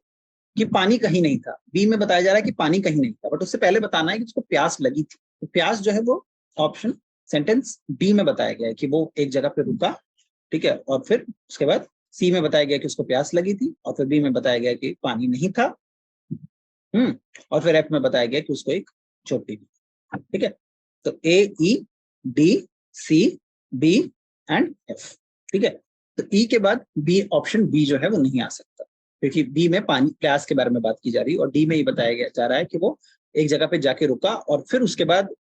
कि पानी कहीं नहीं था, बी में बताया जा रहा है कि पानी कहीं नहीं था, बट उससे पहले बताना है कि उसको प्यास लगी थी। तो प्यास जो है वो ऑप्शन सेंटेंस बी में बताया गया है कि वो एक जगह पे रुका, ठीक है, और फिर उसके बाद सी में बताया गया कि उसको प्यास लगी थी, और फिर बी में बताया गया कि पानी नहीं था, और फिर एफ में बताया गया कि उसको एक चोटी दी। ठीक है, तो A E D C B and F. ठीक है, तो ई के बाद बी, ऑप्शन बी जो है वो नहीं आ सकता, क्योंकि बी में पानी, प्यास के बारे में बात की जा रही है, और डी में ये बताया गया जा रहा है कि वो एक जगह पे जाके रुका, और फिर उसके बाद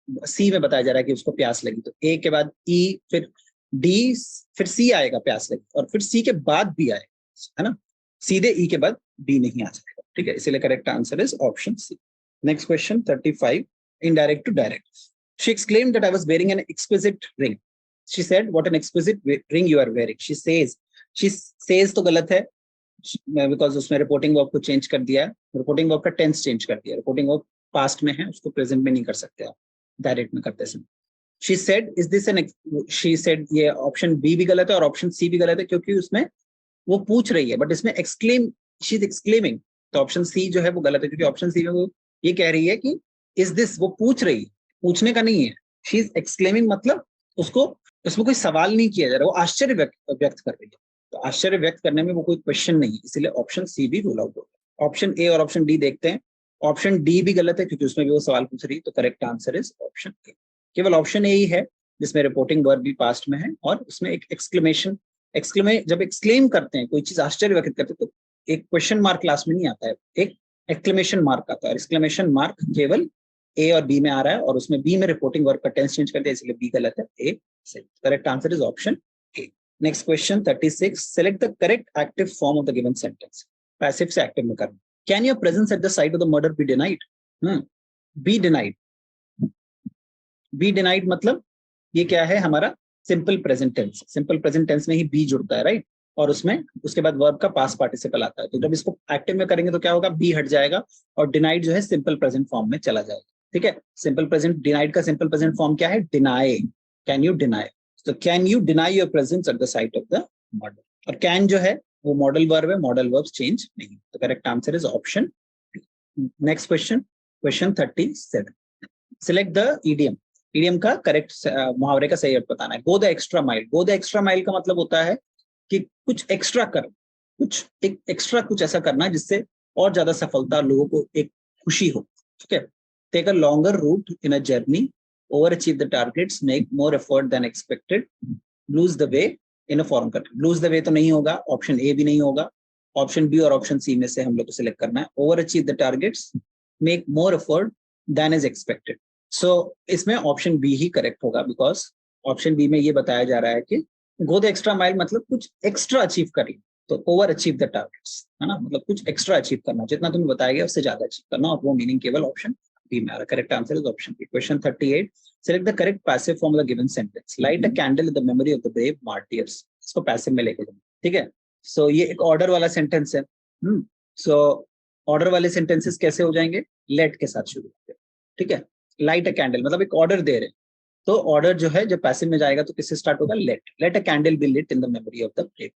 सी में बताया जा रहा है कि उसको प्यास लगी। तो ए के बाद ई, फिर डी, फिर सी आएगा प्यास लगी, और फिर सी के बाद बी आएगा, है ना। सीधे ई के बाद बी नहीं आ जाएगा। ठीक है, इसीलिए correct answer is option C. Next question 35, indirect to direct. She exclaimed that I was wearing an exquisite ring. She said, what an exquisite ring you are wearing. She says तो गलत है, बिकॉज उसमें रिपोर्टिंग वर्ब को चेंज कर दिया है, रिपोर्टिंग वर्ब का टेंस चेंज कर दिया। रिपोर्टिंग वर्ब पास्ट में है, उसको प्रेजेंट में नहीं कर सकते आप, डायरेक्ट में करते समय। She said, is this an, she said, ये ऑप्शन बी भी गलत है और ऑप्शन सी भी गलत है, क्योंकि उसमें वो पूछ रही है, बट इसमें एक्सक्लेम, शी इज एक्सक्लेमिंग। तो ऑप्शन सी जो है वो गलत है, क्योंकि ऑप्शन सी में वो ये कह रही है कि इज दिस, वो पूछ रही है, पूछने का नहीं है। शी इज एक्सक्लेमिंग मतलब उसको, उसमें कोई सवाल नहीं किया जा रहा, वो आश्चर्य व्यक्त कर रही है। तो आश्चर्य व्यक्त करने में वो कोई क्वेश्चन नहीं है, इसीलिए ऑप्शन सी भी रूल आउट होगा। ऑप्शन ए और ऑप्शन डी देखते हैं। ऑप्शन डी भी गलत है, क्योंकि उसमें भी वो सवाल पूछ रही है। तो करेक्ट आंसर इज ऑप्शन ए। केवल ऑप्शन ए ही है जिसमें रिपोर्टिंग वर्ब भी पास्ट में है, और उसमें एक एक्सक्लेमेशन, जब एक्सक्लेम करते हैं, कोई चीज आश्चर्य व्यक्त करते हैं, तो एक क्वेश्चन मार्क लास्ट में नहीं आता है, एक एक्सक्लेमेशन मार्क आता है। एक्सक्लेमेशन मार्क केवल ए और बी में आ रहा है, और उसमें बी में रिपोर्टिंग वर्ब का टेंस चेंज कर दिया, इसलिए बी गलत है, ए सही। Correct answer is option A. Next question 36, select the correct active form of the given sentence. Passive से एक्टिव में करना। Can your presence at the site of the murder be denied? Be denied, be denied मतलब ये क्या है हमारा? Simple present tense. Simple present tense में ही बी जुड़ता है, राइट, और उसमें उसके बाद वर्ब का पास्ट पार्टिसिपल आता है। तो जब इसको एक्टिव में करेंगे तो क्या होगा? बी हट जाएगा, और डिनाइड जो है सिंपल प्रेजेंट फॉर्म में चला जाएगा। ठीक है, सिंपल प्रेजेंट, डिनाइड का सिंपल प्रेजेंट फॉर्म क्या है? डिनाई। Can you deny? तो can you deny your presence at the site of the murder. और कैन जो है वो मॉडल वर्ब है, मॉडल वर्ब चेंज नहीं। तो correct answer is option. Next question, question 37, select the idiom. Idiom का करेक्ट मुहावरे का सही अर्थ बताना है। Go the extra mile. Go the extra mile का मतलब होता है कि कुछ एक्स्ट्रा कर, कुछ एक एक्स्ट्रा कुछ ऐसा करना जिससे और ज्यादा सफलता, लोगों को एक खुशी हो। ठीक है, take a longer route in a journey, over achieve the targets, make more effort than expected, lose the way in a foreign country. Lose the way तो नहीं होगा, ऑप्शन ए भी नहीं होगा, ऑप्शन बी और ऑप्शन सी में से हम लोग को सिलेक्ट करना है। Over achieve the targets, make more effort than is expected. So इसमें ऑप्शन बी ही करेक्ट होगा, बिकॉज ऑप्शन बी में ये बताया जा रहा है कि गो द एक्स्ट्रा माइल मतलब कुछ एक्स्ट्रा अचीव करिए। तो ओवर अचीव द टारगेट्स, है ना, मतलब कुछ एक्स्ट्रा अचीव करना, जितना तुम्हें बताया गया उससे ज्यादा अचीव करना, और वो मीनिंग केवल ऑप्शन बी में आ रहा है। Correct answer is option B. Question 38, select the correct passive form of the given sentence. Light a candle in the memory of the brave martyrs. इसको पैसिव में लेके जाना। ठीक है, सो ये एक ऑर्डर वाला सेंटेंस है। सो ऑर्डर वाले सेंटेंसेस कैसे हो जाएंगे? लेट के साथ शुरू होते हैं। ठीक है, लाइट अ कैंडल मतलब एक ऑर्डर दे रहे हैं, तो ऑर्डर जो है जब पैसिव में जाएगा तो किससे स्टार्ट होगा? Let. Let a candle be lit in the memory of the brave.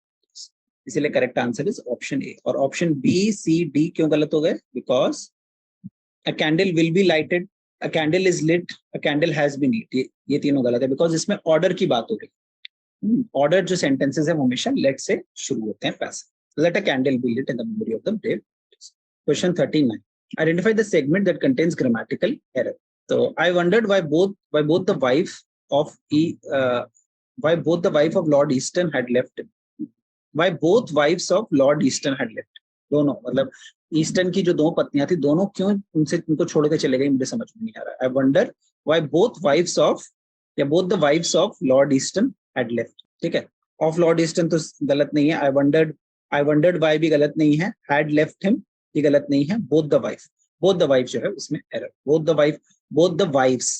इसीलिए correct answer is option A. और ऑप्शन बी सी डी क्यों गलत हो गए? Because a candle will be lighted, a candle is lit, a candle has been lit, ये तीनों गलत है, बिकॉज इसमें ऑर्डर की बात हो रही है। ऑर्डर जो सेंटेंसेस है वो हमेशा लेट से शुरू होते हैं passive. Let a candle be lit in the memory of the brave। Question 39, identify the segment that contains grammatical error. तो I wondered why both the wife of why both the wife of Lord Easton had left him। why both wives of Lord Easton had left, दोनों मतलब ईस्टर्न की जो दो पत्नियां थी दोनों क्यों उनको छोड़ के चले गए, मुझे समझ में नहीं आ रहा। I wonder why both wives of या both the wives of Lord Easton had left। ठीक है, ऑफ लॉर्ड ईस्टन तो गलत नहीं है, आई वंडर्ड why भी गलत नहीं है, had left him ये गलत नहीं है, both the wife जो है उसमें एरर, both the wives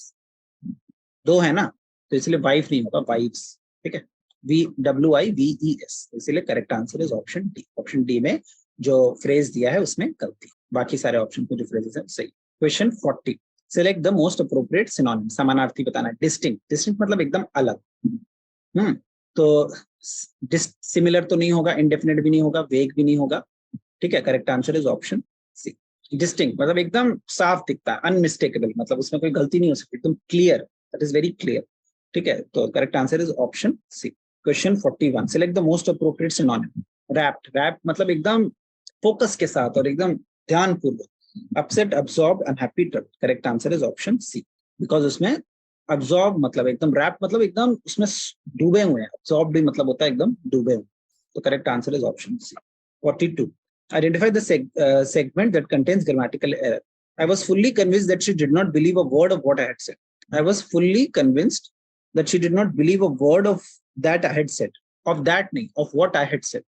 दो है ना, तो इसलिए वाइफ नहीं होगा, वाइव्स। ठीक है, WIVES, इसलिए correct answer is option D. Option D में जो फ्रेज दिया है उसमें गलती, बाकी सारे ऑप्शन को जो फ्रेजेस है सही। Question 40, select the most appropriate synonym. समानार्थी बताना है। डिस्टिंक्ट मतलब एकदम अलग। तो सिमिलर तो नहीं होगा, इंडेफिनिट भी नहीं होगा, वेग भी नहीं होगा। ठीक है, correct answer is option C. Distinct मतलब एकदम साफ दिखता है, अनमिस्टेकेबल, मतलब उसमें कोई गलती नहीं हो सकती, एकदम clear, that is very clear. ठीक है, तो correct answer is option C. Question 41, select the most appropriate synonym. Rapt मतलब एकदम फोकस के साथ और एकदम ध्यानपूर्वक। Upset, absorb, unhappy, trouble. Correct answer is option C, because उसमें अब्सॉर्ब मतलब एकदम, रैप मतलब एकदम उसमें डूबे हुए हैं, अब्सॉर्ब भी मतलब होता है एकदम डूबे हुए। तो correct answer is option C. 42, identify the segment that contains grammatical error। I was fully convinced that she did not believe a word of what I had said। I was fully convinced that she did not believe a word of that I had said। of that नहीं, of what I had said।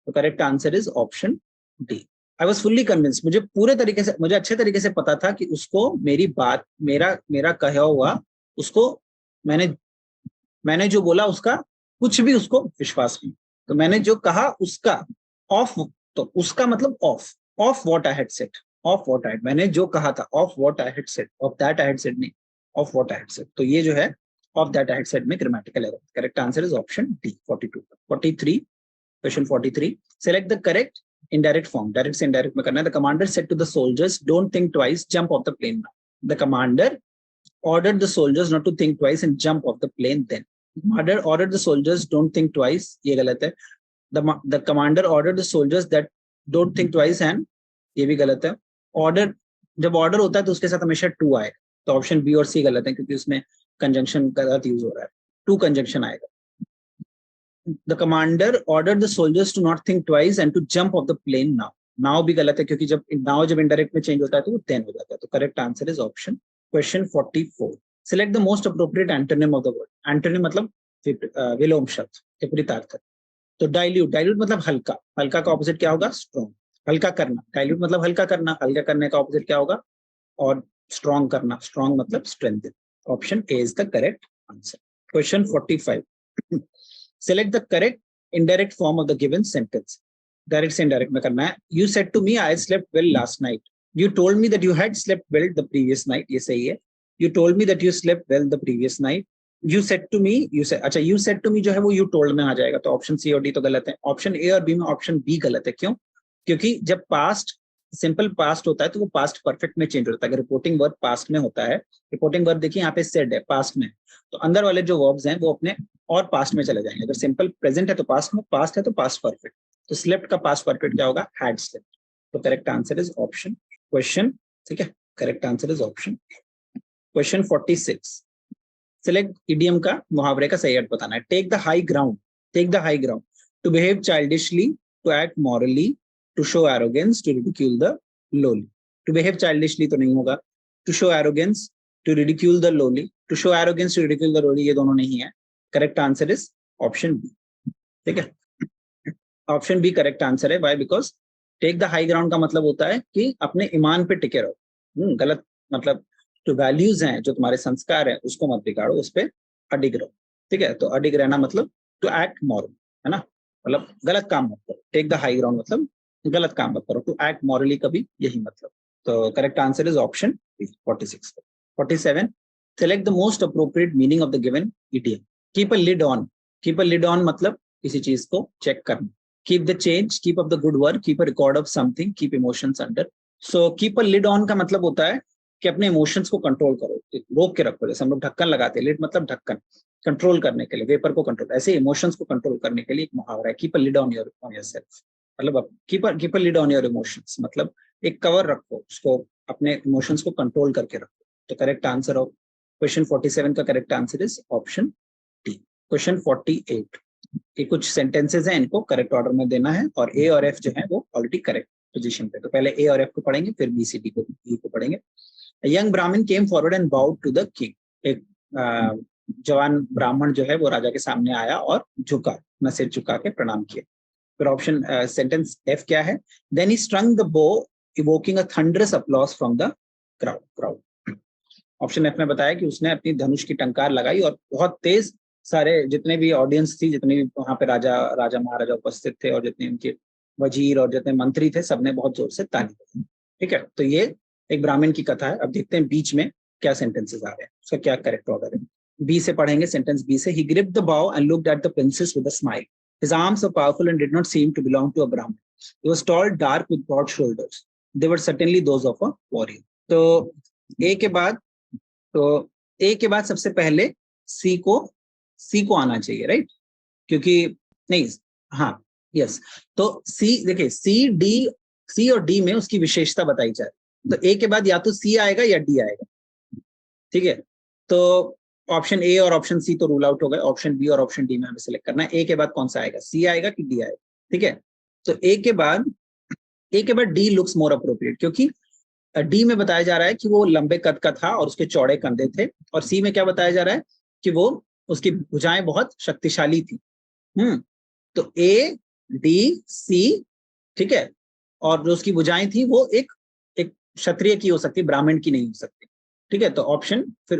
तो correct answer is option D. I was fully convinced, मुझे पूरे तरीके से, मुझे अच्छे तरीके से पता था कि उसको मेरी बात, मेरा कहा हुआ, उसको मैंने जो बोला उसका कुछ भी उसको विश्वास नहीं। तो मैंने जो कहा उसका ऑफ, तो उसका मतलब of what I had said, of what I, मैंने जो कहा था, of what I had said, of that I had said नहीं, of what I had said. तो ये जो है of that I had said में grammatical error. Correct answer is option D. 42, 43, question 43, select the correct indirect form. Direct से इनडायरेक्ट में करना है। The commander said to the soldiers, don't think twice, jump off the plane now. The commander ordered the soldiers not to think twice and jump off the plane then। ordered the soldiers don't think twice, ये गलत है। the commander ordered the soldiers that don't think twice and, ये भी गलत है। order, जब order होता है तो उसके साथ हमेशा to आएगा, तो ऑप्शन बी और सी गलत है क्योंकि उसमें कंजंक्शन गलत यूज हो रहा है, टू कंजंक्शन आएगा। the commander ordered the soldiers to not think twice and to jump off the plane now। now भी गलत है क्योंकि जब now जब indirect में चेंज होता है तो वो then हो जाता है। तो correct answer is option. Question 44, select the most appropriate antonym of the word। antonym मतलब विलोम शब्द, विपरीतार्थ। तो डाइल्यूट मतलब हल्का, हल्का का ऑपोजिट क्या होगा, स्ट्रॉन्ग। हल्का करना, डाइल्यूट मतलब हल्का करना, हल्का करने का ऑपोजिट क्या होगा, और स्ट्रॉन्ग करना, स्ट्रॉन्ग मतलब strengthen. Option A is the correct answer. Question 45, select the correct indirect form of the given sentence। Direct से इनडायरेक्ट में करना है। You said to me I slept well last night। You told me that you had slept well the previous night, ये सही है। You told me that you slept well the previous night। You said to me, अच्छा you said to me जो है वो you told में आ जाएगा, तो ऑप्शन सी और डी तो गलत है। ऑप्शन ए और बी में ऑप्शन बी गलत है। क्यों? क्योंकि जब पास्ट, सिंपल पास्ट होता है तो वो पास्ट परफेक्ट में चेंज होता है। अगर रिपोर्टिंग वर्ब पास्ट में होता है, रिपोर्टिंग वर्ब देखिए यहाँ पे सेड है पास्ट में, तो अंदर वाले जो वर्ब्स हैं वो अपने और पास्ट में चले जाएंगे। अगर सिंपल प्रेजेंट है तो पास्ट में, पास्ट है तो पास्ट परफेक्ट। तो स्लेप्ट का पास्ट परफेक्ट क्या होगा, हैड स्लेप्ट। तो correct answer is option question, ठीक है, correct answer is option. Question 46, select idiom का, मुहावरे का सही अर्थ बताना है। Take the high ground, take the high ground, to behave childishly, to act morally, to show arrogance, to ridicule the lowly. To behave childishly तो नहीं होगा, to show arrogance, to ridicule the lowly, to show arrogance, to ridicule the lowly, ये दोनों नहीं है। Correct answer is option B, ठीक है, ऑप्शन बी करेक्ट आंसर है। Why? Because take the high ground का मतलब होता है कि अपने ईमान पे टिके रहो। गलत मतलब जो वैल्यूज हैं, जो तुम्हारे संस्कार हैं, उसको मत बिगाड़ो, उस पर अडिग रहो। ठीक है, तो अडिग रहना मतलब टू एक्ट मॉरल, है ना, मतलब गलत काम मत करो। टेक द हाई ग्राउंड मतलब गलत काम मत करो, टू एक्ट मॉरली का भी यही मतलब। तो correct answer is option 46। 47, select the most appropriate meaning of the given idiom. Keep a lid on, keep a lid on मतलब किसी चीज को चेक करना। Keep the change, keep up the good work, keep a record of something, keep emotions under. So keep a lid on का मतलब होता है कि अपने इमोशंस को कंट्रोल करो, रोक के रखो। जैसे हम लोग ढक्कन लगाते हैं, लिड मतलब ढक्कन, कंट्रोल करने के लिए, वेपर को कंट्रोल, ऐसे इमोशंस को कंट्रोल करने के लिए एक मुहावरा है, keep a lid on yourself. मतलब keep a lid on your emotions, मतलब एक कवर रखो, उसको अपने इमोशंस को कंट्रोल करके रखो। तो करेक्ट आंसर ऑफ क्वेश्चन 47 का correct answer is option D. Question 48, ये कुछ सेंटेंसेस हैं, इनको करेक्ट ऑर्डर में देना है, और ए और एफ जो है वो ऑलरेडी करेक्ट पोजीशन पे। तो पहले ए और एफ को पढ़ेंगे, फिर बी सी डी को पढ़ेंगे। Young Brahmin came forward and bowed to the king. एक जवान ब्राह्मण जो है वो राजा के सामने आया और झुका, अपना सिर झुका के प्रणाम किया। फिर ऑप्शन सेंटेंस एफ क्या है? देन ही स्ट्रंग द बो evoking a thunderous applause from the crowd. Option F में बताया कि उसने अपनी धनुष की टंकार लगाई और बहुत तेज सारे जितने भी ऑडियंस थी, जितने भी वहां पे राजा महाराजा उपस्थित थे और जितने उनके वजीर और जितने मंत्री थे, सबने बहुत जोर से ताली बजाई। ठीक है, तो ये एक ब्राह्मण की कथा है। अब देखते हैं बीच में क्या सेंटेंसेस आ रहे हैं, उसका क्या करेक्ट ऑर्डर है। बी से पढ़ेंगे, सेंटेंस बी से, he gripped the bow and looked at the princess with a smile, his arms were powerful and did not seem to belong to a Brahmin, he was tall, dark with broad shoulders, they were certainly those of a warrior. तो ए के बाद, तो ए के बाद सबसे पहले सी को आना चाहिए, राइट? क्योंकि नहीं, हाँ, यस। तो सी देखिए, सी और डी में उसकी विशेषता बताई जाए, तो ए के बाद या तो सी आएगा या डी आएगा। ठीक है, तो ऑप्शन ए और ऑप्शन सी तो रूल आउट हो गए, ऑप्शन बी और ऑप्शन डी में हमें सिलेक्ट करना है। ए के बाद कौन सा आएगा, सी आएगा कि डी आएगा? ठीक है, तो ए के बाद डी लुक्स मोर अप्रोप्रिएट, क्योंकि डी में बताया जा रहा है कि वो लंबे कद का था और उसके चौड़े कंधे थे, और सी में क्या बताया जा रहा है कि वो उसकी भुजाएं बहुत शक्तिशाली थी। तो ए डी सी, ठीक है, और जो उसकी भुजाएं थी वो एक क्षत्रिय की हो सकती, ब्राह्मण की नहीं हो सकती। ठीक है, तो ऑप्शन फिर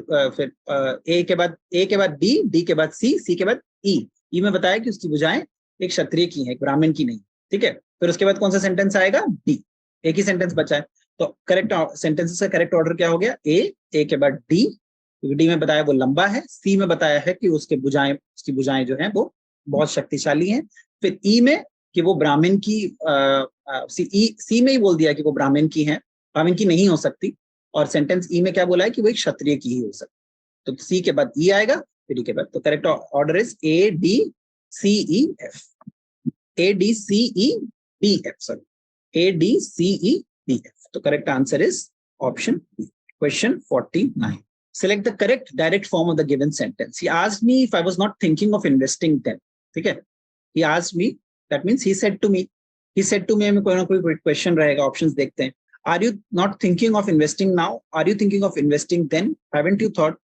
ए के बाद डी के बाद सी के बाद ई में बताया कि उसकी भुजाएं एक क्षत्रिय की हैं, एक ब्राह्मण की नहीं। ठीक है, फिर उसके बाद कौन सा सेंटेंस आएगा? डी। एक ही सेंटेंस बचा है, तो करेक्ट सेंटेंसेस का करेक्ट ऑर्डर क्या हो गया? ए के बाद डी, डी में बताया वो लंबा है, सी में बताया है कि उसकी भुजाएं जो हैं वो बहुत शक्तिशाली हैं, फिर ई में कि वो ब्राह्मण की, सी में ही बोल दिया कि वो ब्राह्मण की हैं, ब्राह्मण की नहीं हो सकती, और सेंटेंस ई में क्या बोला है कि वो एक क्षत्रिय की ही हो सकती। तो सी के बाद ई आएगा, फिर ई के बाद, तो correct order is A D C E F, A D C E D F, sorry, A D C E D F. तो correct answer is option B. Question 49, select the correct direct form of the given sentence. He asked me if I was not thinking of investing then. ठीक है, he asked me, that means he said to me में कोई ना कोई क्वेश्चन रहेगा, ऑप्शंस देखते हैं। Are you not thinking of investing now? Are you thinking of investing then? Haven't you thought?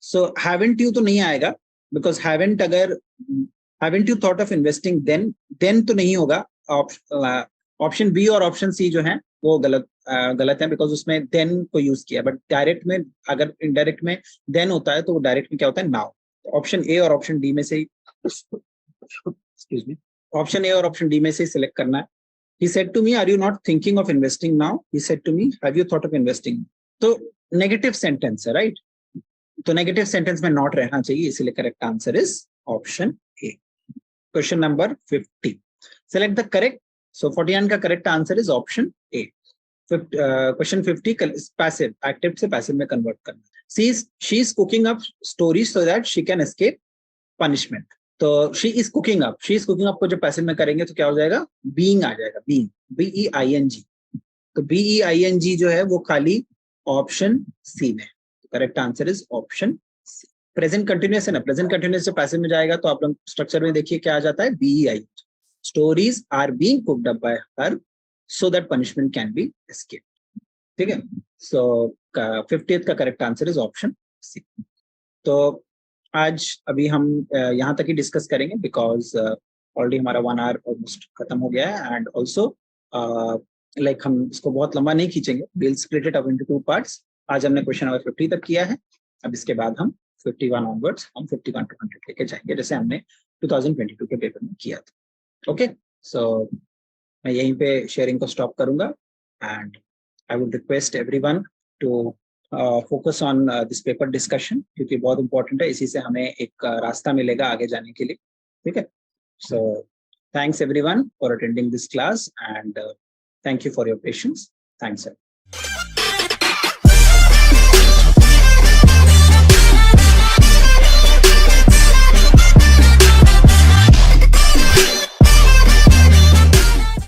So haven't you तो नहीं आएगा, because haven't you thought of investing then तो नहीं होगा। ऑप्शन बी और ऑप्शन सी जो है वो गलत है, बिकॉज उसमें देन को यूज किया, बट डायरेक्ट में, अगर इनडायरेक्ट में देन होता है तो वो डायरेक्ट में क्या होता है? नाउ। ऑप्शन ए और ऑप्शन डी में से, एक्सक्यूज मी, ऑप्शन ए और ऑप्शन डी में से सिलेक्ट करना है। He said to me, are you not thinking of investing now? He said to me, have you thought of investing? तो नेगेटिव सेंटेंस है, राइट? तो नेगेटिव सेंटेंस में नॉट रहना चाहिए, इसलिए correct answer is option A. Question number 50, select the correct, so 49 का correct answer is option A. Question 50, passive, active से पैसिव में कन्वर्ट करना। She is cooking up stories so that she can escape punishment. तो शी इज कुकिंग अप को जब पैसिव में करेंगे तो क्या हो जाएगा? बीइंग आ जाएगा, बीइंग, BEING। तो BEING जो है वो खाली ऑप्शन सी में, correct answer is option C. Present continuous है ना, प्रेजेंट कंटिन्यूअस से पैसिव में जाएगा तो आप लोग स्ट्रक्चर में देखिए क्या आ जाता है, BEING, stories are being cooked up by her so that punishment can be escaped। ठीक है, सो 50th का correct answer is option C. तो आज अभी हम यहाँ तक ही डिस्कस करेंगे, बिकॉज ऑलरेडी हमारा 1 आवर ऑलमोस्ट खत्म हो गया है, एंड ऑल्सो लाइक हम इसको बहुत लंबा नहीं खींचेंगे, will split it up into 2 parts. आज हमने क्वेश्चन नंबर 50 तक किया है, अब इसके बाद हम 51 ऑनवर्ड्स हम 51 to 100 लेके जाएंगे, जैसे हमने 2022 के पेपर में किया था। ओके, सो मैं यहीं पे शेयरिंग को स्टॉप करूंगा, and I would request everyone to focus on this paper discussion, क्योंकि बहुत इंपॉर्टेंट है, इसी से हमें एक रास्ता मिलेगा आगे जाने के लिए। ठीक है, so thanks everyone for attending this class, and thank you for your patience. Thanks.